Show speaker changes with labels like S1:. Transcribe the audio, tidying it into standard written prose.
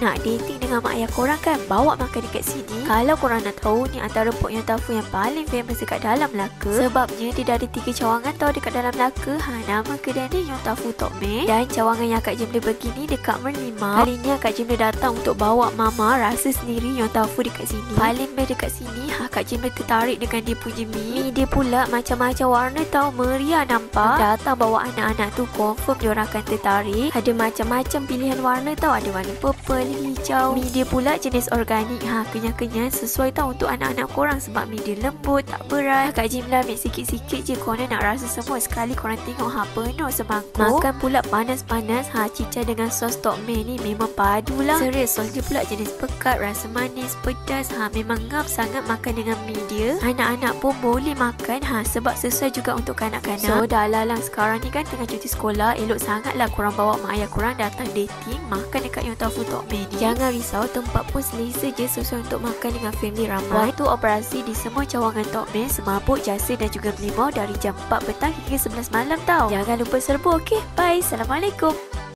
S1: nak dating dengan mak ayah korang kan, bawa makan dekat sini. Kalau korang nak tahu, ni antara pok Yong Tau Foo yang paling famous dekat dalam Melaka. Sebabnya dia dah ada 3 cawangan tau dekat dalam Melaka. Nama kedai ni Yong Tau Foo Tok Mei. Dan cawangan yang Kak Jim dia pergi ni dekat Merlimau. Kali ni Kak Jim dia datang untuk bawa mama rasa sendiri Yong Tau Foo dekat sini. Paling best dekat sini, Kak Jim dia tertarik dengan dia punya mi. Dia pula macam-macam warna tau, meriah nampak. Datang bawa anak-anak tu confirm diorang akan tertarik. Ada macam-macam pilihan warna tau, ada warna purple, hijau. Mi dia pula jenis organik, kenyal-kenyal, sesuai tau untuk anak-anak korang sebab mi dia lembut, tak berat. Kak Jim lah ambil sikit-sikit je, korang nak rasa semua sekali korang tengok penuh semangkuk. Makan pula panas-panas, cicah dengan sos Tok Mei ni memang padu lah. Serius, sos dia pula jenis pekat, rasa manis, pedas, memang ngap sangat makan dengan mi dia. Anak-anak pun boleh makan, sebab sesuai juga untuk kanak-kanak. So dah lalang sekarang ni kan tengah cuti sekolah, elok sangatlah korang bawa mak ayah korang datang dating, makan dekat Yong Tau Foo Tok Mei ni. Jangan risau, tempat pun selesa je, sesuai untuk makan dengan family ramai. Waktu operasi di semua cawangan Tok Mei, semabuk, jasa dan juga Merlimau dari jam 4 petang hingga 11 malam tau. Jangan lupa serbu, okey? Bye, Assalamualaikum.